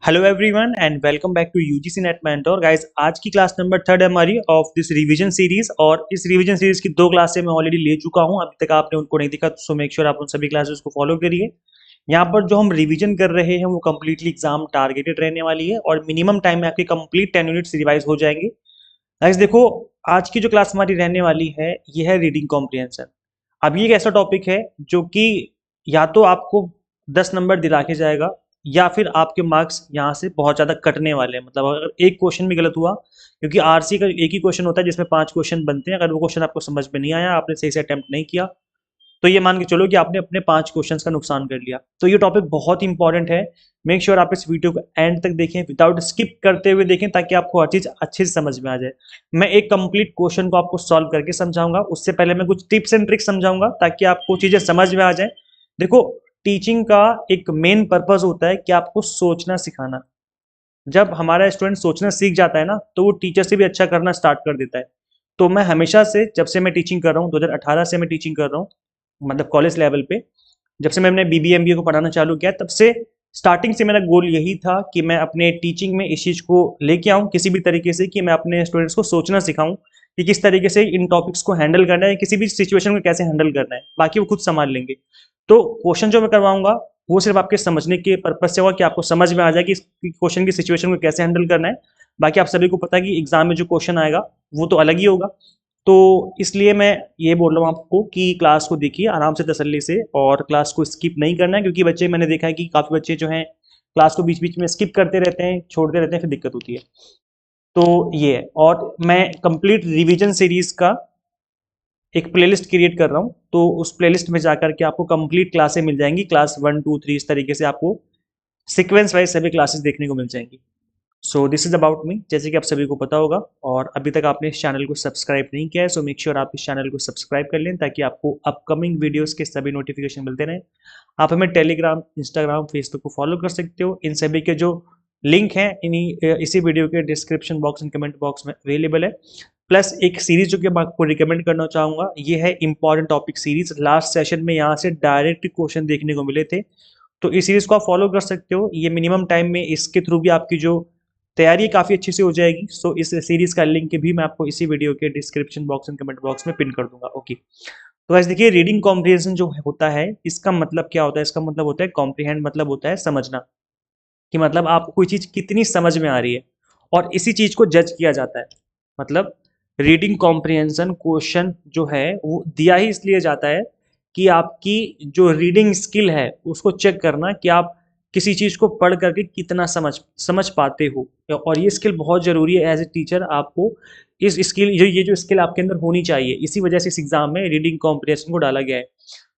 Hello everyone and welcome back to UGC NET mentor guys. आज की class number 3 है हमारी ऑफ दिस रिवीजन सीरीज। और इस रिवीजन सीरीज की 2 क्लासें मैं ऑलरेडी ले चुका हूं। अभी तक आपने उनको नहीं देखा तो सो मेक श्योर आप उन सभी क्लासेस को फॉलो करिए। यहाँ पर जो हम रिवीजन कर रहे हैं वो कम्प्लीटली एग्जाम टारगेटेड रहने वाली है और मिनिमम टाइम में आपके कंप्लीट 10 यूनिट्स रिवाइज हो जाएंगे। गाइस देखो, आज की जो क्लास हमारी रहने वाली है ये है रीडिंग कॉम्प्रिहेंशन। अब ये एक ऐसा टॉपिक है जो कि या तो आपको 10 नंबर दिला के जाएगा या फिर आपके मार्क्स यहाँ से बहुत ज़्यादा कटने वाले हैं। मतलब अगर एक क्वेश्चन भी गलत हुआ, क्योंकि आरसी का एक ही क्वेश्चन होता है जिसमें 5 क्वेश्चन बनते हैं, अगर वो क्वेश्चन आपको समझ में नहीं आया, आपने सही से अटेम्प्ट नहीं किया, तो ये मान के चलो कि आपने अपने 5 क्वेश्चंस का नुकसान कर लिया। तो ये टॉपिक बहुत इंपॉर्टेंट है। मेक श्योर आप इस वीडियो को एंड तक देखें, विदाउट स्किप करते हुए देखें, ताकि आपको हर चीज अच्छे से समझ में आ जाए। मैं एक कंप्लीट क्वेश्चन को आपको सॉल्व करके समझाऊंगा, उससे पहले मैं कुछ टिप्स एंड ट्रिक्स समझाऊंगा ताकि आपको चीजें समझ में आ जाए। देखो, टीचिंग का एक मेन पर्पज होता है कि आपको सोचना सिखाना। जब हमारा स्टूडेंट सोचना सीख जाता है ना, तो वो टीचर से भी अच्छा करना स्टार्ट कर देता है। तो मैं हमेशा से, जब से मैं टीचिंग कर रहा हूँ, 2018 से मैं टीचिंग कर रहा हूँ, मतलब कॉलेज लेवल पे, जब से मैंने बीबीए एमबीए को पढ़ाना चालू किया, तब से स्टार्टिंग से मेरा गोल यही था कि मैं अपने टीचिंग में इस चीज़ को लेके आऊँ किसी भी तरीके से, कि मैं अपने स्टूडेंट्स को सोचना सिखाऊं कि किस तरीके से इन टॉपिक्स को हैंडल करना है, किसी भी सिचुएशन को कैसे हैंडल करना है, बाकी वो खुद संभाल लेंगे। तो क्वेश्चन जो मैं करवाऊंगा वो सिर्फ आपके समझने के पर्पज से होगा, कि आपको समझ में आ जाए कि इस क्वेश्चन की सिचुएशन को कैसे हैंडल करना है। बाकी आप सभी को पता है कि एग्जाम में जो क्वेश्चन आएगा वो तो अलग ही होगा। तो इसलिए मैं ये बोल रहा हूँ आपको कि क्लास को देखिए आराम से, तसल्ली से, और क्लास को स्किप नहीं करना है, क्योंकि बच्चे, मैंने देखा है कि काफ़ी बच्चे जो हैं क्लास को बीच बीच में स्किप करते रहते हैं, छोड़ते रहते हैं, फिर दिक्कत होती है। तो ये है। और मैं कंप्लीट रिवीजन सीरीज का एक प्लेलिस्ट क्रिएट कर रहा हूँ, तो उस प्लेलिस्ट में जाकर के आपको कंप्लीट क्लासें मिल जाएंगी, क्लास 1 2 3, इस तरीके से आपको सीक्वेंस वाइज सभी क्लासेस देखने को मिल जाएंगी। So this is about me, जैसे कि आप सभी को पता होगा। और अभी तक आपने इस चैनल को सब्सक्राइब नहीं किया है, सो मेक श्योर आप इस चैनल को सब्सक्राइब कर लें, ताकि आपको अपकमिंग वीडियोस के सभी नोटिफिकेशन मिलते रहें। आप हमें टेलीग्राम, इंस्टाग्राम, फेसबुक को फॉलो कर सकते हो। इन सभी के जो लिंक हैं इसी वीडियो के description box and comment box में अवेलेबल है। प्लस एक सीरीज जो कि मैं आपको रिकमेंड करना चाहूँगा, ये है important topic series. Last session में यहाँ से डायरेक्ट क्वेश्चन देखने को मिले थे, तो इस सीरीज को आप फॉलो कर सकते हो। ये मिनिमम टाइम में, इसके थ्रू भी आपकी जो तैयारी काफ़ी अच्छी से हो जाएगी। सो इस सीरीज का लिंक भी मैं आपको इसी वीडियो के description box and comment box में पिन कर दूंगा। ओके, तो वैसे देखिए, रीडिंग कॉम्प्रिहेंशन जो होता है, इसका मतलब क्या होता है? इसका मतलब होता है कॉम्प्रिहेंड, मतलब होता है समझना, कि मतलब आपको कोई चीज़ कितनी समझ में आ रही है, और इसी चीज़ को जज किया जाता है। मतलब रीडिंग कॉम्प्रिहेंशन क्वेश्चन जो है वो दिया ही इसलिए जाता है कि आपकी जो रीडिंग स्किल है उसको चेक करना, कि आप किसी चीज़ को पढ़ करके कितना समझ समझ पाते हो। और ये स्किल बहुत ज़रूरी है। एज ए टीचर आपको इस स्किल, ये जो स्किल आपके अंदर होनी चाहिए, इसी वजह से इस एग्जाम में रीडिंग कॉम्प्रिहेंशन को डाला गया है।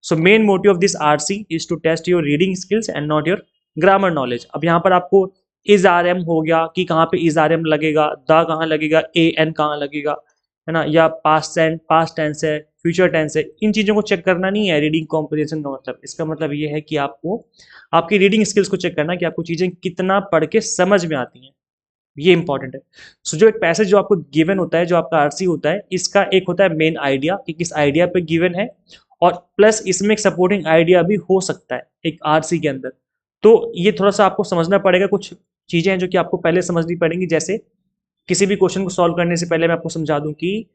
So main motive of this RC is to test your reading skills and not your grammar knowledge. अब यहाँ पर आपको इज आर एम हो गया, कि कहाँ पे इज आर एम लगेगा, द कहाँ लगेगा, ए एन कहाँ लगेगा, है ना, या पास्ट टेंस है, फ्यूचर टेंस है, इन चीज़ों को चेक करना नहीं है रीडिंग कॉम्प्रिहेंशन का मतलब। इसका मतलब ये है कि आपको आपकी रीडिंग स्किल्स को चेक करना, कि आपको चीज़ें कितना पढ़ के समझ में आती हैं, ये इंपॉर्टेंट है। सो जो एक पैसेज जो आपको गिवन होता है, जो आपका आरसी होता है, इसका एक होता है मेन आइडिया कि किस आइडिया पे गिवन है, और प्लस इसमें एक सपोर्टिंग आइडिया भी हो सकता है एक आरसी के अंदर। तो ये थोड़ा सा आपको समझना पड़ेगा। कुछ चीज़ें हैं जो कि आपको पहले समझनी पड़ेंगी। जैसे किसी भी क्वेश्चन को सॉल्व करने से पहले मैं आपको समझा दूं कि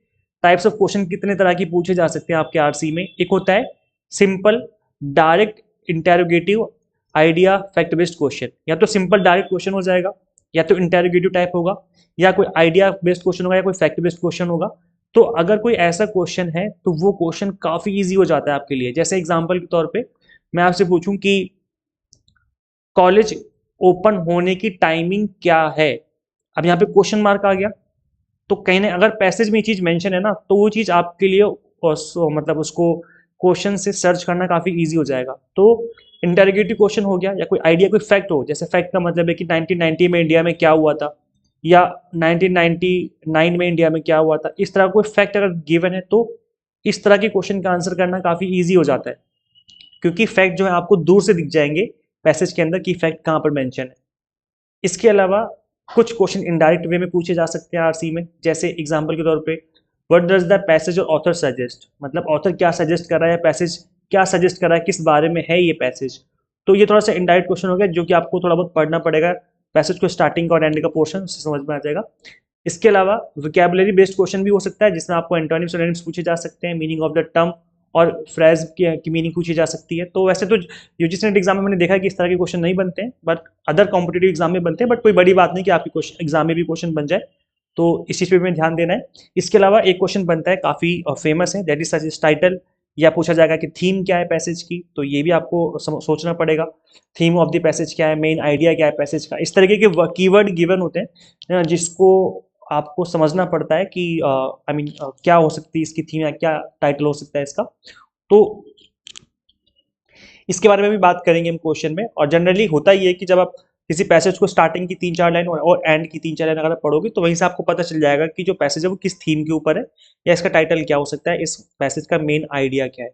टाइप्स ऑफ क्वेश्चन कितने तरह की पूछे जा सकते हैं आपके आरसी में। एक होता है simple, direct, interrogative, idea, fact based question. या तो सिंपल डायरेक्ट क्वेश्चन हो जाएगा, या तो इंटेरोगेटिव टाइप होगा, या कोई आइडिया बेस्ड क्वेश्चन होगा, या कोई फैक्ट बेस्ड क्वेश्चन होगा। तो अगर कोई ऐसा क्वेश्चन है तो वो क्वेश्चन काफ़ी ईजी हो जाता है आपके लिए। जैसे एग्जाम्पल के तौर पे मैं आपसे पूछूं कि कॉलेज ओपन होने की टाइमिंग क्या है, अब यहाँ पे क्वेश्चन मार्क आ गया, तो कहीं ना, अगर पैसेज में ये चीज़ मेंशन है ना, तो वो चीज़ आपके लिए मतलब उसको क्वेश्चन से सर्च करना काफ़ी इजी हो जाएगा। तो इंटरोगेटिव क्वेश्चन हो गया, या कोई आइडिया, कोई फैक्ट हो, जैसे फैक्ट का मतलब है कि 1990 में इंडिया में क्या हुआ था, या 1999 में इंडिया में क्या हुआ था। इस तरह कोई फैक्ट अगर गिवन है, तो इस तरह के क्वेश्चन का आंसर करना काफ़ी ईजी हो जाता है, क्योंकि फैक्ट जो है आपको दूर से दिख जाएंगे पैसेज के अंदर कि फैक्ट कहाँ पर मेंशन है। इसके अलावा कुछ क्वेश्चन इनडायरेक्ट वे में पूछे जा सकते हैं आरसी में। जैसे एग्जांपल के तौर पे, व्हाट डज द पैसेज और ऑथर सजेस्ट, मतलब ऑथर क्या सजेस्ट कर रहा है, पैसेज क्या सजेस्ट कर रहा है, किस बारे में है ये पैसेज। तो ये थोड़ा सा इनडायरेक्ट क्वेश्चन हो गया, जो कि आपको थोड़ा बहुत पढ़ना पड़ेगा पैसेज को स्टार्टिंग का और एंड का पोर्शन उससे समझ में आ जाएगा। इसके अलावा वोकैबुलरी बेस्ड क्वेश्चन भी हो सकता है, जिसमें आपको एंटोनिम्स और एंटोनिम्स पूछे जा सकते हैं, मीनिंग ऑफ द टर्म और फ्रेज की मीनिंग पूछी जा सकती है। तो वैसे तो यूजीसी नेट एग्जाम में मैंने देखा है कि इस तरह के क्वेश्चन नहीं बनते हैं, बट अदर कॉम्पिटेटिव एग्जाम में बनते हैं, बट कोई बड़ी बात नहीं कि आपके क्वेश्चन एग्जाम में भी क्वेश्चन बन जाए, तो इस चीज़ पे भी ध्यान देना है। इसके अलावा एक क्वेश्चन बनता है काफ़ी फेमस है, that is such is title, या पूछा जाएगा कि थीम क्या है पैसेज की, तो ये भी आपको सोचना पड़ेगा, थीम ऑफ द पैसेज क्या है, मेन आइडिया क्या है पैसेज का। इस तरीके के कीवर्ड गिवन होते हैं जिसको आपको समझना पड़ता है कि आई मीन क्या हो सकती है इसकी थीम या क्या टाइटल हो सकता है इसका। तो इसके बारे में भी बात करेंगे हम क्वेश्चन में। और जनरली होता ही है कि जब आप किसी पैसेज को स्टार्टिंग की 3-4 लाइन और एंड की 3-4 लाइन अगर आप पढ़ोगे तो वहीं से आपको पता चल जाएगा कि जो पैसेज है वो किस थीम के ऊपर है, या इसका टाइटल क्या हो सकता है, इस पैसेज का मेन आइडिया क्या है।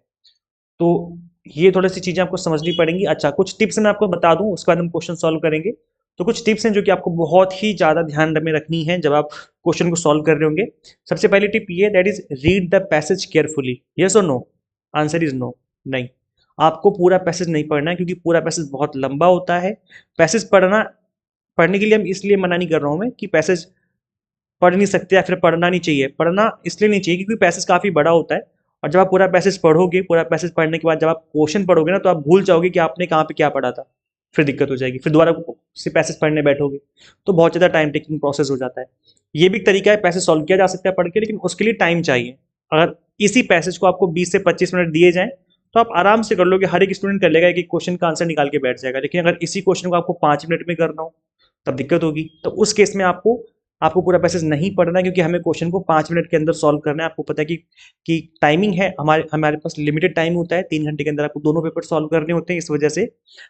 तो ये थोड़ी सी चीज़ें आपको समझनी पड़ेंगी। अच्छा, कुछ टिप्स मैं आपको बता दूं, उसके बाद हम क्वेश्चन सॉल्व करेंगे। तो कुछ टिप्स हैं जो कि आपको बहुत ही ज़्यादा ध्यान में रखनी है जब आप क्वेश्चन को सॉल्व कर रहे होंगे। सबसे पहली टिप ये, that is read the passage carefully. Yes और नो? आंसर इज नो, नहीं। आपको पूरा पैसेज नहीं पढ़ना है, क्योंकि पूरा पैसेज बहुत लंबा होता है। पैसेज पढ़ने के लिए हम इसलिए मना नहीं कर रहा हूँ मैं कि पैसेज पढ़ नहीं सकते या फिर पढ़ना नहीं चाहिए। पढ़ना इसलिए नहीं चाहिए क्योंकि पैसेज काफ़ी बड़ा होता है, और जब आप पूरा पैसेज पढ़ोगे, पूरा पैसेज पढ़ने के बाद जब आप क्वेश्चन पढ़ोगे ना, तो आप भूल जाओगे कि आपने कहाँ पे क्या पढ़ा था। फिर दिक्कत हो जाएगी, फिर दोबारा से पैसेज पढ़ने बैठोगे तो बहुत ज़्यादा टाइम टेकिंग प्रोसेस हो जाता है। ये भी एक तरीका है, पैसेज सॉल्व किया जा सकता है पढ़ के, लेकिन उसके लिए टाइम चाहिए। अगर इसी पैसेज को आपको 20 से 25 मिनट दिए जाएं तो आप आराम से कर लोगे, हर एक स्टूडेंट कर लेगा, एक क्वेश्चन का आंसर निकाल के बैठ जाएगा। लेकिन अगर इसी क्वेश्चन को आपको 5 मिनट में करना हो तब दिक्कत होगी। तो उस केस में आपको पूरा पैसेज नहीं पढ़ना है, क्योंकि हमें क्वेश्चन को 5 मिनट के अंदर सॉल्व करना है। आपको पता है कि टाइमिंग है, हमारे पास लिमिटेड टाइम होता है, 3 घंटे के अंदर आपको दोनों पेपर सॉल्व करने होते हैं। इस वजह से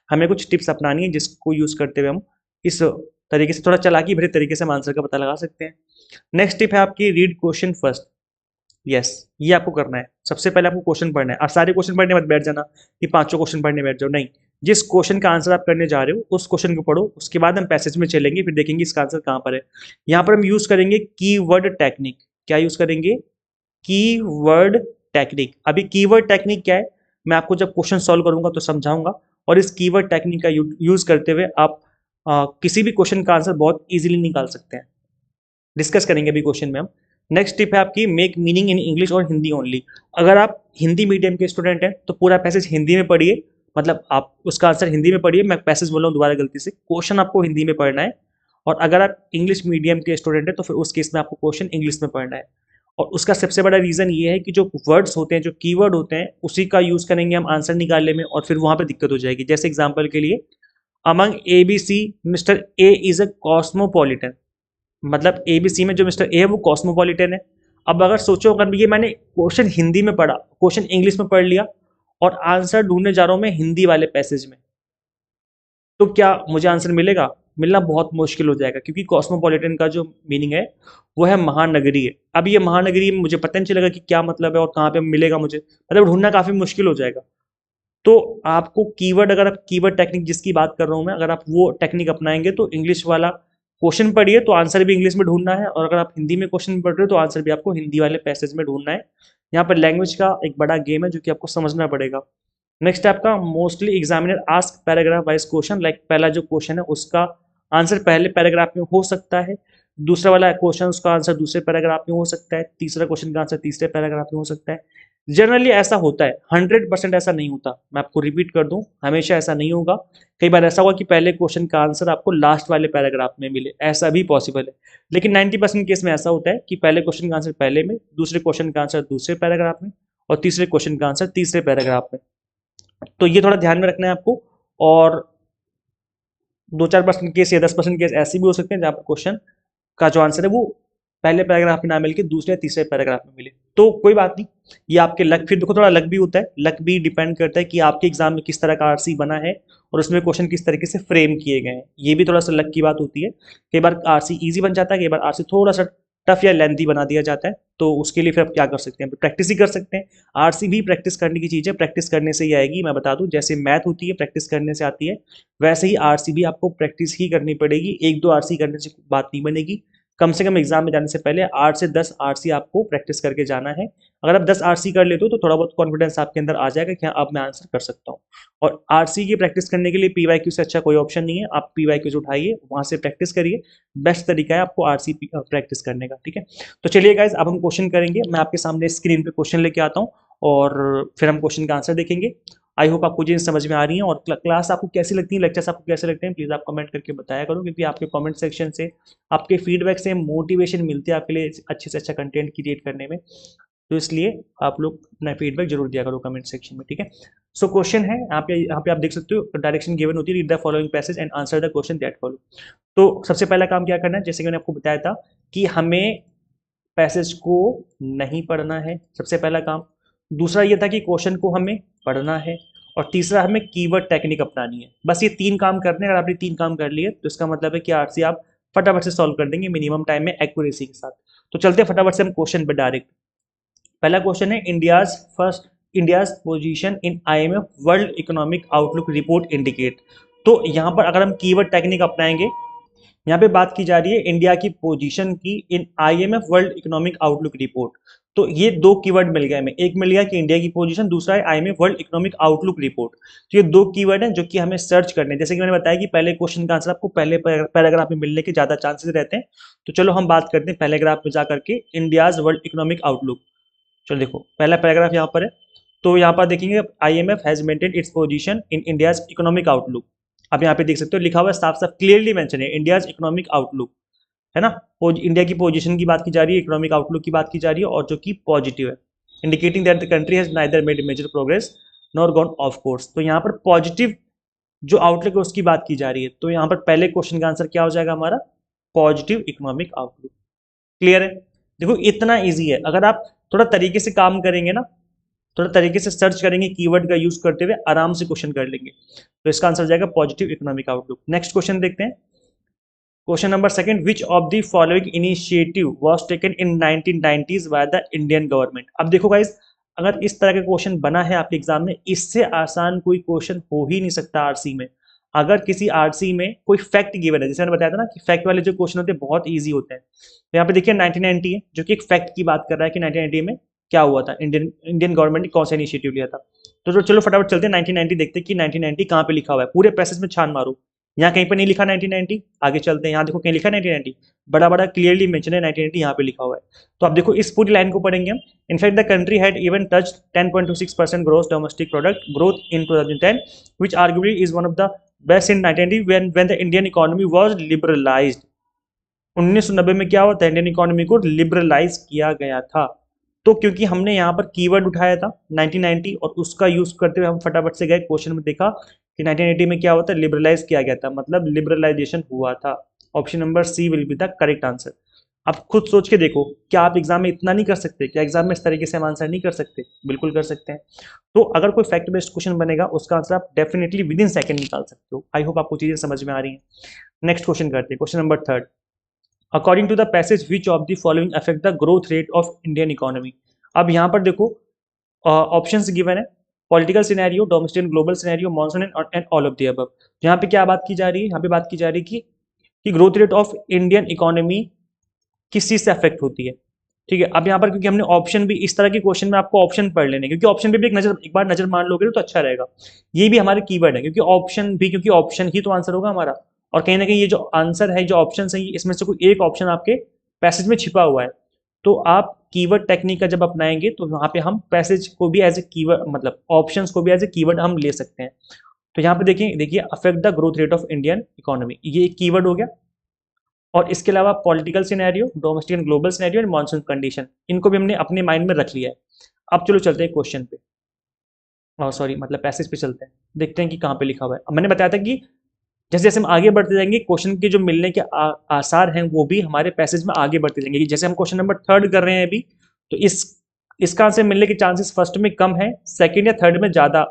हमें कुछ टिप्स अपनानी है जिसको यूज करते हुए हम इस तरीके से, थोड़ा चालाकी भरे तरीके से हम आंसर का पता लगा सकते हैं। नेक्स्ट टिप है आपकी, रीड क्वेश्चन फर्स्ट। यस, ये आपको करना है। सबसे पहले आपको क्वेश्चन पढ़ना है, और सारे क्वेश्चन पढ़ने मत बैठ जाना कि 5 क्वेश्चन पढ़ने बैठ जाओ, नहीं। जिस क्वेश्चन का आंसर आप करने जा रहे हो उस क्वेश्चन को पढ़ो, उसके बाद हम पैसेज में चलेंगे, फिर देखेंगे इसका आंसर कहाँ पर है। यहाँ पर हम यूज करेंगे कीवर्ड टेक्निक। क्या यूज करेंगे? Keyword technique. अभी कीवर्ड टेक्निक क्या है मैं आपको जब क्वेश्चन सॉल्व करूंगा तो समझाऊंगा, और इस कीवर्ड टेक्निक का यूज करते हुए आप किसी भी क्वेश्चन का आंसर बहुत इजीली निकाल सकते हैं। डिस्कस करेंगे अभी क्वेश्चन में हम। नेक्स्ट टिप है आपकी, मेक मीनिंग इन इंग्लिश और हिंदी ओनली। अगर आप हिंदी मीडियम के स्टूडेंट हैं तो पूरा पैसेज हिंदी में पढ़िए, मतलब आप उसका आंसर हिंदी में पढ़िए। मैं पैसेज बोल रहा हूँ दोबारा गलती से, क्वेश्चन आपको हिंदी में पढ़ना है। और अगर आप इंग्लिश मीडियम के स्टूडेंट हैं तो फिर उस केस में आपको क्वेश्चन इंग्लिश में पढ़ना है। और उसका सबसे बड़ा रीज़न ये है कि जो वर्ड्स होते हैं, जो कीवर्ड होते हैं, उसी का यूज़ करेंगे हम आंसर निकालने में, और फिर वहाँ पर दिक्कत हो जाएगी। जैसे एग्जाम्पल के लिए, among A B C mister A is a cosmopolitan. मतलब एबीसी में जो मिस्टर ए है वो कॉस्मोपॉलिटन है। अब अगर सोचो, अगर ये मैंने क्वेश्चन हिंदी में पढ़ा, क्वेश्चन इंग्लिश में पढ़ लिया, और आंसर ढूंढने जा रहा हूं मैं हिंदी वाले पैसेज में, तो क्या मुझे आंसर मिलेगा? मिलना बहुत मुश्किल हो जाएगा, क्योंकि कॉस्मोपॉलिटन का जो मीनिंग है वो है महानगरीय। अब ये महानगरीय मुझे पता नहीं चलेगा कि क्या मतलब है और कहाँ पे मिलेगा मुझे, मतलब ढूंढना काफी मुश्किल हो जाएगा। तो आपको कीवर्ड, अगर आप कीवर्ड टेक्निक जिसकी बात कर रहा हूं मैं, अगर आप वो टेक्निक अपनाएंगे तो इंग्लिश वाला क्वेश्चन पढ़िए तो आंसर भी इंग्लिश में ढूंढना है, और अगर आप हिंदी में क्वेश्चन पढ़ रहे हो तो आंसर भी आपको हिंदी वाले पैसेज में ढूंढना है। यहाँ पर लैंग्वेज का एक बड़ा गेम है जो कि आपको समझना पड़ेगा। नेक्स्ट है आपका, mostly examiner ask paragraph wise question. Like पहला जो क्वेश्चन है उसका आंसर पहले पैराग्राफ में हो सकता है, दूसरा वाला क्वेश्चन उसका आंसर दूसरे पैराग्राफ में हो सकता है, तीसरा क्वेश्चन का आंसर तीसरे पैराग्राफ में हो सकता है। जनरली ऐसा होता है, 100% ऐसा नहीं होता। मैं आपको रिपीट कर दूं, हमेशा ऐसा नहीं होगा। कई बार ऐसा होगा कि पहले क्वेश्चन का आंसर आपको लास्ट वाले पैराग्राफ में मिले, ऐसा भी पॉसिबल है। लेकिन 90% केस में ऐसा होता है कि पहले क्वेश्चन का आंसर पहले में, दूसरे क्वेश्चन का आंसर दूसरे पैराग्राफ में, और तीसरे क्वेश्चन का आंसर तीसरे पैराग्राफ में। तो ये थोड़ा ध्यान में रखना है आपको। और 2-4% केस या 10% केस ऐसे भी हो सकते हैं जहाँ पर क्वेश्चन का जो आंसर है वो पहले पैराग्राफ में ना मिलके दूसरे या तीसरे पैराग्राफ में मिले। तो कोई बात नहीं, ये आपके लक, फिर देखो थोड़ा लक भी होता है। लक भी डिपेंड करता है कि आपके एग्जाम में किस तरह का आरसी बना है और उसमें क्वेश्चन किस तरीके से फ्रेम किए गए हैं, ये भी थोड़ा सा लक की बात होती है। कई बार आरसी ईजी बन जाता है, कई बार आरसी थोड़ा सा टफ या लेंथी बना दिया जाता है। तो उसके लिए फिर आप क्या कर सकते हैं, प्रैक्टिस ही कर सकते हैं। आरसी भी प्रैक्टिस करने की चीज़ है, प्रैक्टिस करने से ही आएगी। मैं बता दूं, जैसे मैथ होती है प्रैक्टिस करने से आती है, वैसे ही आरसी भी आपको प्रैक्टिस ही करनी पड़ेगी। 1-2 आरसी करने से बात नहीं बनेगी, कम से कम एग्जाम में जाने से पहले 8 से 10 आरसी आपको प्रैक्टिस करके जाना है। अगर आप 10 आरसी कर लेते हो तो थोड़ा बहुत कॉन्फिडेंस आपके अंदर आ जाएगा कि हाँ अब मैं आंसर कर सकता हूँ। और आरसी की प्रैक्टिस करने के लिए पीवाईक्यू से अच्छा कोई ऑप्शन नहीं है, आप पीवाईक्यूज उठाइए, वहां से प्रैक्टिस करिए, बेस्ट तरीका है आपको आरसी प्रैक्टिस करने का, ठीक है। तो चलिए गाइज अब हम क्वेश्चन करेंगे, मैं आपके सामने स्क्रीन पे क्वेश्चन लेके आता हूँ और फिर हम क्वेश्चन का आंसर देखेंगे। आई होप आपको चीज़ें समझ में आ रही हैं, और क्लास आपको कैसी लगती है, लेक्चर्स आपको कैसे लगते हैं, प्लीज़ आप कमेंट करके बताया करो, क्योंकि आपके कमेंट सेक्शन से, आपके फीडबैक से मोटिवेशन मिलती है आपके लिए अच्छे से अच्छा कंटेंट क्रिएट करने में। तो इसलिए आप लोग अपना फीडबैक जरूर दिया करो कमेंट सेक्शन में, ठीक है। सो क्वेश्चन है यहाँ पे आप देख सकते हो, डायरेक्शन गिवन होती है, read the following passage and answer the question that follow. तो सबसे पहला काम क्या करना है, जैसे कि मैंने आपको बताया था कि हमें पैसेज को नहीं पढ़ना है, सबसे पहला काम। दूसरा ये था कि क्वेश्चन को हमें पढ़ना है, और तीसरा हमें कीवर्ड टेक्निक अपनानी है। बस ये 3 काम करने हैं, अगर आपने 3 काम कर लिए तो इसका मतलब है कि आरसी आप फटाफट से सॉल्व कर देंगे मिनिमम टाइम में एक्यूरेसी के साथ। तो चलते हैं फटाफट से हम क्वेश्चन पे डायरेक्ट। पहला क्वेश्चन है, India's position in IMF world economic outlook report indicate. तो यहाँ पर अगर हम कीवर्ड टेक्निक अपनाएंगे, यहाँ पे बात की जा रही है इंडिया की पोजीशन की in IMF world economic outlook report. तो ये 2 कीवर्ड मिल गए हमें, एक मिल गया कि इंडिया की पोजीशन, दूसरा है IMF world economic outlook report. तो ये 2 कीवर्ड हैं जो कि हमें सर्च करने हैं। जैसे कि मैंने बताया कि पहले क्वेश्चन का आंसर आपको पहले पैराग्राफ में मिलने के ज्यादा चांसेस रहते हैं। तो चलो हम बात करते हैं पहले ग्राफ में जाकर के इंडियाज वर्ल्ड इकोनॉमिक आउटलुक। चलो देखो पहला पैराग्राफ यहाँ पर है, तो यहाँ पर देखेंगे IMF has maintained its position in India's economic outlook. अब यहाँ पे देख सकते हो लिखा हुआ है, साफ साफ क्लियरली मेंशन है इंडियाज इकोनॉमिक आउटलुक, है ना। इंडिया की पोजीशन की बात की जा रही है, इकोनॉमिक आउटलुक की बात की जा रही है, और जो कि पॉजिटिव है, indicating that the country has neither made major progress nor gone off course. तो यहाँ पर पॉजिटिव जो आउटलुक है उसकी बात की जा रही है। तो यहाँ पर पहले क्वेश्चन का आंसर क्या हो जाएगा हमारा, पॉजिटिव इकोनॉमिक आउटलुक। क्लियर है, देखो इतना ईजी है। अगर आप थोड़ा तरीके से काम करेंगे ना, थोड़ा तरीके से सर्च करेंगे, कीवर्ड का यूज करते हुए आराम से क्वेश्चन कर लेंगे। तो इसका आंसर जाएगा positive economic outlook. Next question देखते हैं, question number second, which of the following initiative was taken in 1990s by the Indian government. अब देखो गाइस, अगर इस तरह का क्वेश्चन बना है आपके एग्जाम में, इससे आसान कोई क्वेश्चन हो ही नहीं सकता आरसी में। अगर किसी आरसी में कोई फैक्ट गिवन है, जैसे मैंने बताया था ना कि फैक्ट वाले जो क्वेश्चन होते हैं बहुत ईजी होते हैं। तो यहाँ पे देखिए 1990 है, जो कि एक फैक्ट की बात कर रहा है कि 1990 में क्या हुआ था, इंडियन गवर्नमेंट ने कौन सा इनिशिएटिव लिया था। तो चलो फटाफट चलते हैं 1990 देखते हैं कि 1990 कहाँ पे लिखा हुआ है। पूरे पैसेज में छान मारो, यहाँ कहीं पर नहीं लिखा 1990। आगे चलते हैं, यहाँ देखो कहीं लिखा 1990, बड़ा बड़ा क्लियरली मेंशन है 1990, यहाँ पे लिखा हुआ है। तो आप देखो इस पूरी लाइन को पढ़ेंगे हम। In fact the country had even touch 10.26% gross domestic product growth in 2010, which arguably is one of the best in 1990 when the Indian economy was liberalised. 1990 में क्या हुआ था, इंडियन इकोनॉमी को लिबरलाइज किया गया था। तो क्योंकि हमने यहाँ पर कीवर्ड उठाया था 1990 और उसका यूज करते हुए हम फटाफट से गए, क्वेश्चन में देखा कि 1980 में क्या हुआ था, लिबरलाइज किया गया था, मतलब लिबरलाइजेशन हुआ था। Option number C will be the correct answer. आप खुद सोच के देखो, क्या आप एग्जाम में इतना नहीं कर सकते, क्या एग्जाम में इस तरीके से हम आंसर नहीं कर सकते, बिल्कुल कर सकते हैं। तो अगर कोई फैक्ट बेस्ड क्वेश्चन बनेगा उसका आंसर आप डेफिनेटली विद इन सेकंड निकाल सकते हो। आई होप आपको चीजें समझ में आ रही हैं। नेक्स्ट क्वेश्चन करते हैं, question number third, according to the passage which of the following affect the growth rate of Indian economy. अब यहाँ पर देखो ऑप्शंस गिवन है, political scenario, domestic and global scenario, monsoon and all of the above. यहाँ पे क्या बात की जा रही है, यहाँ पे बात की जा रही है कि growth rate of Indian economy किस चीज से अफेक्ट होती है, ठीक है। अब यहाँ पर क्योंकि हमने ऑप्शन भी इस तरह के क्वेश्चन में आपको ऑप्शन पढ़ लेने, क्योंकि ऑप्शन पे भी एक बार नजर मान लोगे तो अच्छा रहेगा। ये भी हमारे कीवर्ड है, क्योंकि ऑप्शन ही तो आंसर होगा हमारा। और कहीं ना कहीं ये जो आंसर है, जो ऑप्शन है, इसमें से कोई एक ऑप्शन आपके पैसेज में छिपा हुआ है। तो आप कीवर्ड टेक्निक का जब अपनाएंगे तो वहां पे हम पैसेज को भी एज ए कीवर्ड, मतलब ऑप्शंस को भी एज ए कीवर्ड हम ले सकते हैं। तो यहाँ पे देखिए affect the growth rate of Indian economy, ये एक कीवर्ड हो गया। और इसके अलावा political scenario, domestic and global scenario and monsoon condition, इनको भी हमने अपने माइंड में रख लिया है। अब चलो चलते हैं क्वेश्चन पे, सॉरी मतलब पैसेज पे चलते हैं, देखते हैं कि कहाँ पे लिखा हुआ है। अब मैंने बताया था कि जैसे जैसे हम आगे बढ़ते जाएंगे, क्वेश्चन के जो मिलने के आसार हैं वो भी हमारे पैसेज में आगे बढ़ते जाएंगे। जैसे हम क्वेश्चन नंबर थर्ड कर रहे हैं अभी, तो इसका आंसर मिलने के चांसेस फर्स्ट में कम है, सेकंड या थर्ड में ज्यादा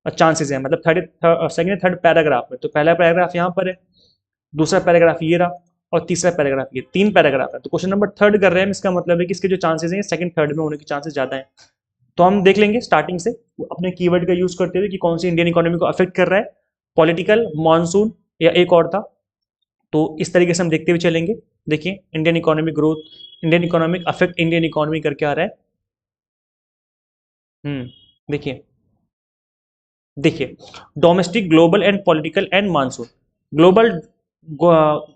चांसेस हैं, मतलब सेकंड या थर्ड पैराग्राफ में। तो पहला पैराग्राफ यहाँ पर है, दूसरा पैराग्राफ ये रहा, और तीसरा पैराग्राफ ये, 3 पैराग्राफ है। तो क्वेश्चन नंबर थर्ड कर रहे हैं, इसका मतलब है कि इसके जो चांसेस हैं सेकंड थर्ड में होने के चांसेस ज्यादा हैं। तो हम देख लेंगे स्टार्टिंग से अपने कीवर्ड का यूज करते हुए कि कौन सी इंडियन इकोनॉमी को अफेक्ट कर रहा है, पॉलिटिकल, मॉनसून या एक और था। तो इस तरीके से हम देखते हुए चलेंगे। देखिए Indian economic growth, Indian economic affect Indian economy करके आ रहा है। देखिए देखिए domestic, global and political and monsoon. Global,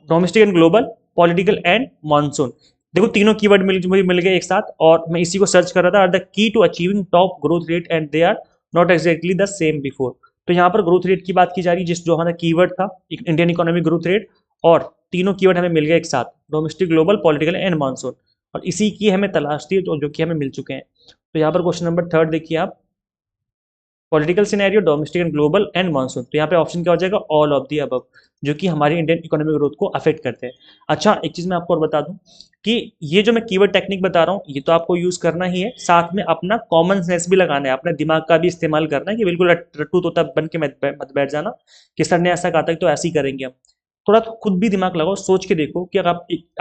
domestic and global, political and monsoon. देखो तीनों कीवर्ड मुझे मिल गए एक साथ, और मैं इसी को सर्च कर रहा था। Are the key to achieving top growth rate and they are not exactly the same before. तो यहाँ पर ग्रोथ रेट की बात की जा रही है, जिस जो हमारा कीवर्ड था इंडियन इकोनॉमिक ग्रोथ रेट, और तीनों कीवर्ड हमें मिल गए एक साथ, domestic, global, political and monsoon, और इसी की हमें तलाश थी जो कि हमें मिल चुके हैं। तो यहाँ पर क्वेश्चन नंबर थर्ड देखिए आप, political scenario, domestic and global and monsoon. तो यहाँ पे ऑप्शन क्या हो जाएगा, ऑल ऑफ दी अबव, जो कि हमारी इंडियन इकोनॉमिक ग्रोथ को अफेक्ट करते हैं। अच्छा एक चीज मैं आपको और बता दूं कि ये जो मैं कीवर्ड टेक्निक बता रहा हूँ ये तो आपको यूज करना ही है, साथ में अपना कॉमन सेंस भी लगाना है, अपने दिमाग का भी इस्तेमाल करना है, कि बिल्कुल रट्टू तोता बन के मत बैठ जाना कि सर ने ऐसा कहा था तो ऐसे ही करेंगे हम। थोड़ा तो खुद भी दिमाग लगाओ, सोच के देखो कि अगर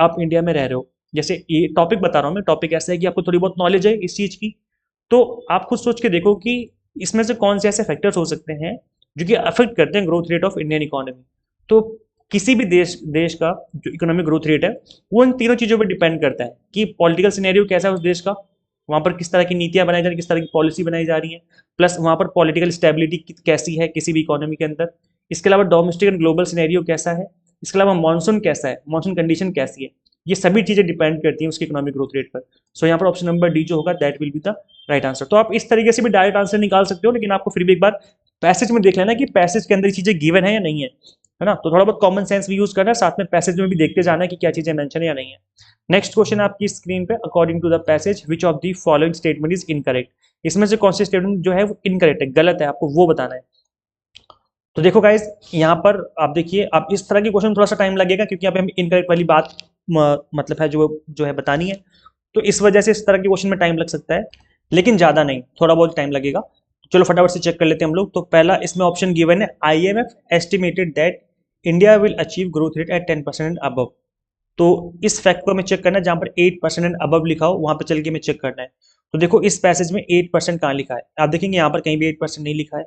आप इंडिया में रह रहे हो, जैसे ये टॉपिक बता रहा हूँ मैं, टॉपिक ऐसा है कि आपको थोड़ी बहुत नॉलेज है इस चीज की, तो आप खुद सोच के देखो कि इसमें से कौन से ऐसे फैक्टर्स हो सकते हैं जो कि अफेक्ट करते हैं growth rate of Indian economy. तो किसी भी देश का जो इकोनॉमिक ग्रोथ रेट है वो इन तीनों चीजों पर डिपेंड करता है कि पॉलिटिकल सिनेरियो कैसा है उस देश का, वहां पर किस तरह की नीतियां बनाई जा रही, किस तरह की पॉलिसी बनाई जा रही है, प्लस वहां पर पॉलिटिकल स्टेबिलिटी कैसी है किसी भी इकोनॉमी के अंदर। इसके अलावा डोमेस्टिक एंड ग्लोबल सिनेरियो कैसा है, इसके अलावा मानसून कैसा है, मानसून कंडीशन कैसी है, ये सभी चीजें डिपेंड करती हैं उसकी इकोनॉमिक ग्रोथ रेट पर। सो यहाँ पर ऑप्शन नंबर डी जो होगा that will be the right answer. तो आप इस तरीके से भी डायरेक्ट आंसर निकाल सकते हो, लेकिन आपको फिर भी एक बार पैसेज में देख लेना कि पैसेज के अंदर चीजें गिवन है या नहीं है ना। तो थोड़ा बहुत कॉमन सेंस भी यूज करना है, साथ में पैसेज में भी देखते जाना है कि क्या चीजें मेंशन है या नहीं है। नेक्स्ट क्वेश्चन आपकी स्क्रीन पे, according to the passage which of the following statement is incorrect. इसमें से कौन सी स्टेटमेंट जो है वो इनकरेक्ट है, गलत है, आपको वो बताना है। तो देखो गाइस यहाँ पर आप देखिए, आप इस तरह के क्वेश्चन थोड़ा सा टाइम लगेगा क्योंकि यहाँ पे हमें इनकरेक्ट वाली बात मतलब है जो है बतानी है, तो इस वजह से इस तरह के क्वेश्चन में टाइम लग सकता है, लेकिन ज्यादा नहीं, थोड़ा बहुत टाइम लगेगा। चलो फटाफट से चेक कर लेते हैं हम लोग। तो पहला इसमें ऑप्शन गिवन है, IMF estimated that India will achieve growth rate at 10% above. तो इस फैक्ट को हमें चेक करना है, जहां पर 8% एंड अबव लिखा हो वहां पर चल के हमें चेक करना है। तो देखो इस पैसेज में 8% कहाँ लिखा है, आप देखेंगे यहाँ पर कहीं भी 8% नहीं लिखा है,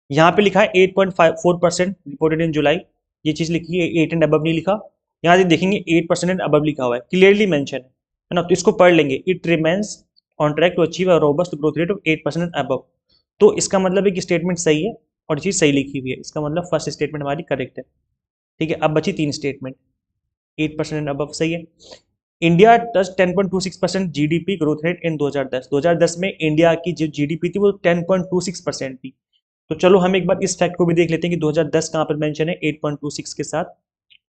यहाँ पे लिखा है 8.4% रिपोर्टेड इन जुलाई, ये चीज लिखी है, 8 एंड अबव नहीं लिखा। यहाँ देखेंगे 8% एंड अबव लिखा हुआ है, क्लियरली मेंशन है ना। तो इसको पढ़ लेंगे, it remains on track to achieve a robust growth rate of 8% and above. तो इसका मतलब है कि स्टेटमेंट सही है और चीज सही लिखी हुई है, इसका मतलब फर्स्ट स्टेटमेंट हमारी करेक्ट है। ठीक है, अब बची तीन स्टेटमेंट, 8% एंड अबव सही है। India touch 10.26% GDP growth rate in 2010 में इंडिया की जो जीडीपी थी वो 10.26% थी। तो चलो हम एक बार इस फैक्ट को भी देख लेते हैं कि 2010 कहाँ पर मेंशन है 8.26 के साथ।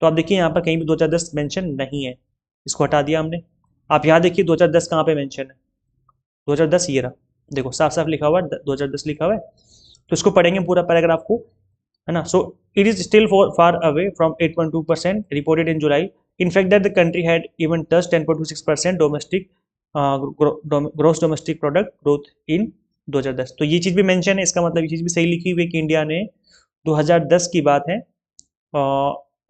तो आप देखिए यहाँ पर कहीं भी 2010 मेंशन नहीं है, इसको हटा दिया हमने। आप यहाँ देखिए 2010 कहाँ पे मेंशन है, 2010 ये रहा, देखो साफ साफ लिखा हुआ है 2010 लिखा हुआ है। तो इसको पढ़ेंगे पूरा पैराग्राफ को, है ना। So it is still far away from 8.2% reported in July, in fact that the country had even touched 10.26% domestic gross domestic product growth in 2010। तो ये चीज भी मेंशन है, इसका मतलब ये चीज भी सही लिखी हुई है कि इंडिया ने 2010 की बात है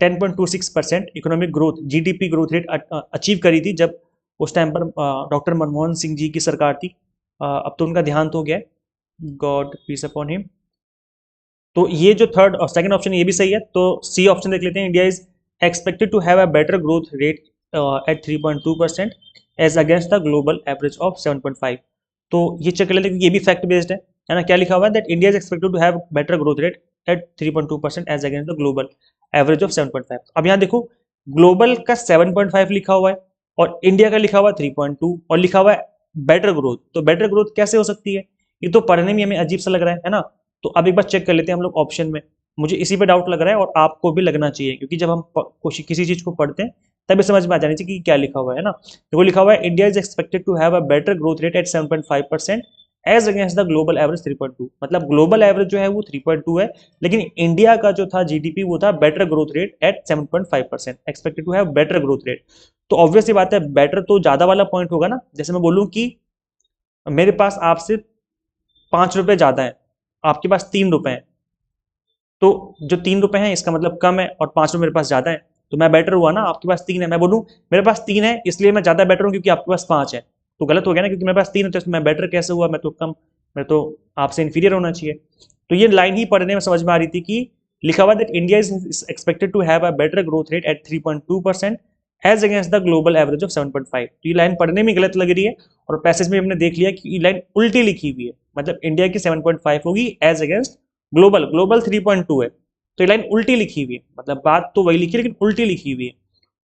10.26% economic growth GDP growth rate achieve करी थी, जब उस टाइम पर डॉक्टर मनमोहन सिंह जी की सरकार थी। अब तो उनका देहांत हो गया है, गॉड पीस अपॉन हिम। तो ये जो थर्ड और सेकंड ऑप्शन ये भी सही है, तो सी ऑप्शन देख लेते हैं, India is expected to have a better growth rate at 3.2% as against the global average of 7.5। तो ये चेक कर लेते हैं कि ये भी फैक्ट बेस्ड है ना। क्या लिखा हुआ है, that India is expected to have better growth rate at 3.2% as against the global average of 7.5। अब यहाँ देखो ग्लोबल का 7.5 लिखा हुआ है और इंडिया का लिखा हुआ है 3.2 और लिखा हुआ है बेटर ग्रोथ। तो बेटर ग्रोथ कैसे हो सकती है, ये तो पढ़ने में हमें अजीब सा लग रहा है ना। तो अब एक बार चेक कर लेते हैं हम लोग ऑप्शन में, मुझे इसी पे डाउट लग रहा है और आपको भी लगना चाहिए, क्योंकि जब हम किसी चीज को पढ़ते हैं तभी समझ में आ जानी चाहिए कि क्या लिखा हुआ है ना। देखो लिखा हुआ है, India is expected to have a better growth rate at 7.5% as against the global average 3.2। मतलब ग्लोबल एवरेज जो है वो 3.2 है, लेकिन इंडिया का जो था जीडीपी वो था better growth rate at 7.5%, expected to have better growth rate. तो ऑब्वियस बात है बेटर तो ज्यादा वाला पॉइंट होगा ना। जैसे मैं बोलूं कि मेरे पास आपसे 5 रुपए ज्यादा है, आपके पास 3 रुपए है, तो जो 3 रुपए हैं इसका मतलब कम है और 5 रुपए मेरे पास ज्यादा है, तो मैं बेटर हुआ ना। आपके पास 3 है, मैं बोलूं मेरे पास 3 है इसलिए मैं ज्यादा बेटर हूं क्योंकि आपके पास 5 है, तो गलत हो गया ना, क्योंकि मेरे पास 3 है तो मैं बेटर कैसे हुआ, मैं तो कम, मैं तो आपसे इंफीरियर होना चाहिए। तो ये लाइन ही पढ़ने में समझ में आ रही थी कि लिखा हुआ that India is expected to have a better growth rate at 3.2% as against the global average of 7.5। तो ये लाइन पढ़ने में गलत लग रही है और पैसेज में हमने देख लिया कि ये लाइन उल्टी लिखी हुई है, मतलब इंडिया की 7.5 होगी एज अगेंस्ट ग्लोबल, ग्लोबल 3.2 है, तो ये लाइन उल्टी लिखी हुई है, मतलब बात तो वही लिखी है लेकिन उल्टी लिखी हुई है।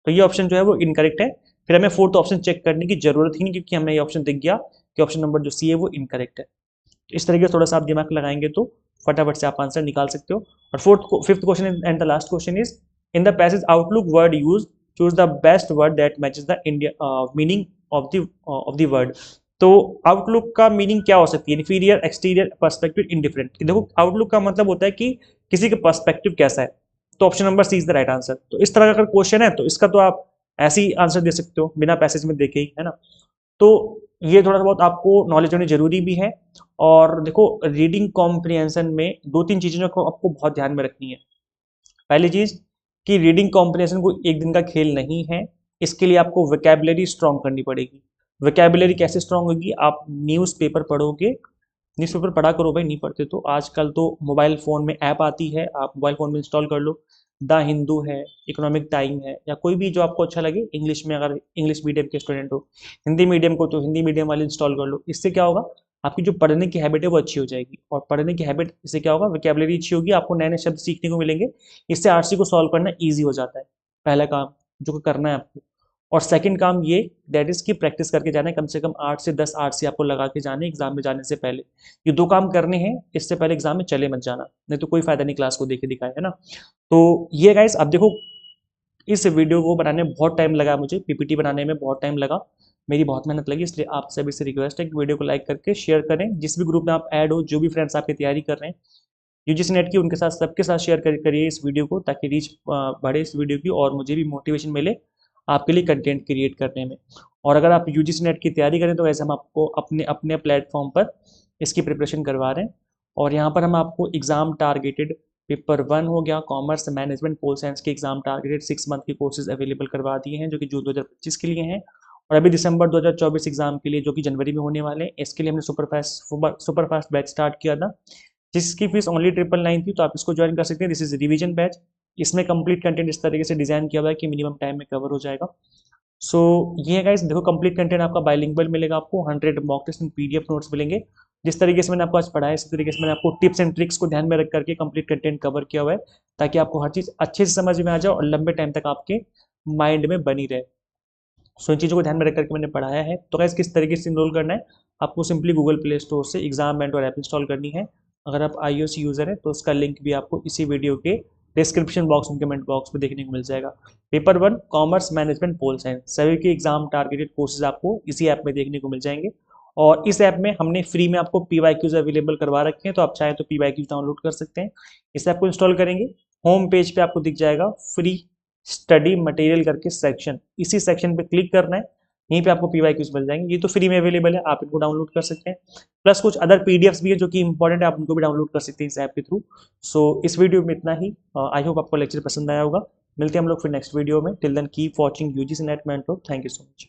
तो ये ऑप्शन जो है वो इनकरेक्ट है। फिर हमें फोर्थ ऑप्शन चेक करने की जरूरत ही नहीं, क्योंकि हमें ये ऑप्शन दिख गया कि ऑप्शन नंबर जो सी है वो इनकरेक्ट है। तो इस तरीके से थोड़ा सा आप दिमाग लगाएंगे तो फटाफट से आप आंसर निकाल सकते हो। और fifth question and the last question is, in the passage outlook word use, choose the best word that matches the India meaning of the word. तो आउटलुक का मीनिंग क्या हो सकती है? Inferior, exterior, perspective, indifferent. देखो outlook का मतलब होता है कि किसी का पर्सपेक्टिव कैसा है, तो option number C is the right answer. तो इस तरह का अगर क्वेश्चन है तो इसका तो आप ऐसे ही आंसर दे सकते हो बिना पैसेज में देखे ही, है ना। तो ये थोड़ा सा बहुत आपको नॉलेज होनी जरूरी भी है। और देखो रीडिंग कॉम्प्रिहेंशन में दो तीन चीजें को आपको बहुत ध्यान में रखनी है। पहली चीज कि रीडिंग कॉम्प्रिहेंशन को एक दिन का खेल नहीं है, इसके लिए आपको वोकैबुलरी स्ट्रांग करनी पड़ेगी। वोकैबुलरी कैसे स्ट्रांग होगी? आप न्यूज़पेपर पढ़ोगे, न्यूज़पेपर पढ़ा करो भाई, नहीं पढ़ते तो आजकल तो मोबाइल फ़ोन में ऐप आती है, आप मोबाइल फ़ोन में इंस्टॉल कर लो। द हिंदू है, इकोनॉमिक टाइम है, या कोई भी जो आपको अच्छा लगे इंग्लिश में, अगर इंग्लिश मीडियम के स्टूडेंट हो, हिंदी मीडियम को तो हिंदी मीडियम वाले इंस्टॉल कर लो। इससे क्या होगा, आपकी जो पढ़ने की हैबिट है वो अच्छी हो जाएगी। और पढ़ने की हैबिट इससे क्या होगा, वोकैबुलरी अच्छी होगी, आपको नए नए शब्द सीखने को मिलेंगे। इससे आरसी को सॉल्व करना ईजी हो जाता है। पहला काम जो करना है आपको। और सेकंड काम ये, दैट इज की प्रैक्टिस करके जाना है, कम से कम 8 से 10 आरसी आपको लगा के जाने एग्जाम में जाने से पहले। ये दो काम करने हैं, इससे पहले एग्जाम में चले मत जाना, नहीं तो कोई फायदा नहीं क्लास को देखे दिखाए, है ना। तो ये गाइस अब देखो, इस वीडियो को बनाने में बहुत टाइम लगा, मुझे पीपीटी बनाने में बहुत टाइम लगा, मेरी बहुत मेहनत लगी। इसलिए आप सभी से रिक्वेस्ट है कि वीडियो को लाइक करके शेयर करें, जिस भी ग्रुप में आप ऐड हो, जो भी फ्रेंड्स आपकी तैयारी कर रहे हैं यूजीसी नेट की, उनके साथ सबके साथ शेयर करिए इस वीडियो को, ताकि रीच बढ़े इस वीडियो की और मुझे भी मोटिवेशन मिले आपके लिए कंटेंट क्रिएट करने में। और अगर आप यूजीसी नेट की तैयारी करें तो वैसे हम आपको अपने अपने प्लेटफॉर्म पर इसकी प्रिपरेशन करवा रहे हैं। और यहाँ पर हम आपको एग्ज़ाम टारगेटेड पेपर 1 हो गया, कॉमर्स, मैनेजमेंट, पोल साइंस के एग्जाम टारगेटेड 6 मंथ के कोर्सेज अवेलेबल करवा दिए हैं, जो कि जून 2025 के लिए हैं। और अभी दिसंबर 2024 एग्जाम के लिए, जो कि जनवरी में होने वाले हैं, इसके लिए हमने सुपर फास्ट बैच स्टार्ट किया था, जिसकी फीस ओनली 999 थी। तो आप इसको ज्वाइन कर सकते हैं। This is revision batch. इसमें कंप्लीट कंटेंट इस तरीके से डिजाइन किया हुआ है कि मिनिमम टाइम में कवर हो जाएगा। सो ये है गाइस, देखो कंप्लीट कंटेंट आपका बाइलिंगुअल मिलेगा, आपको 100 mock test and PDF notes मिलेंगे। जिस तरीके से मैंने आपको आज पढ़ाया, इसी तरीके से मैंने आपको टिप्स एंड ट्रिक्स को ध्यान में रख करके कंप्लीट कंटेंट कवर किया हुआ है, ताकि आपको हर चीज़ अच्छे से समझ में आ जाए और लंबे टाइम तक आपके माइंड में बनी रहे। सो इन चीज़ों को ध्यान में रख करके मैंने पढ़ाया है। तो गाइस किस तरीके से इनरोल करना है, आपको सिंपली गूगल प्ले स्टोर से एग्जाम मेंटोर ऐप इंस्टॉल करनी है। अगर आप iOS यूज़र है तो उसका लिंक भी आपको इसी वीडियो के डिस्क्रिप्शन बॉक्स में, कमेंट बॉक्स में देखने को मिल जाएगा। Paper 1 commerce, management, pol science सभी के एग्जाम टारगेटेड कोर्सेज आपको इसी ऐप में देखने को मिल जाएंगे। और इस ऐप में हमने फ्री में आपको PYQs अवेलेबल करवा रखे हैं, तो आप चाहें तो PYQs डाउनलोड कर सकते हैं। इस ऐप को इंस्टॉल करेंगे, होम पेज पे आपको दिख जाएगा फ्री स्टडी मटेरियल करके सेक्शन, इसी सेक्शन पे क्लिक करना है, यहीं पे आपको PYQs मिल जाएंगे। ये तो फ्री में अवेलेबल है, आप इनको डाउनलोड कर सकते हैं। प्लस कुछ अदर PDFs भी है जो कि इंपॉर्टेंट है, आप उनको भी डाउनलोड कर सकते हैं इस ऐप के थ्रू। सो इस वीडियो में इतना ही। आई होप आपको लेक्चर पसंद आया होगा। मिलते हैं हम लोग फिर नेक्स्ट वीडियो में। Till then keep watching UGC NET mentor. Thank you so much.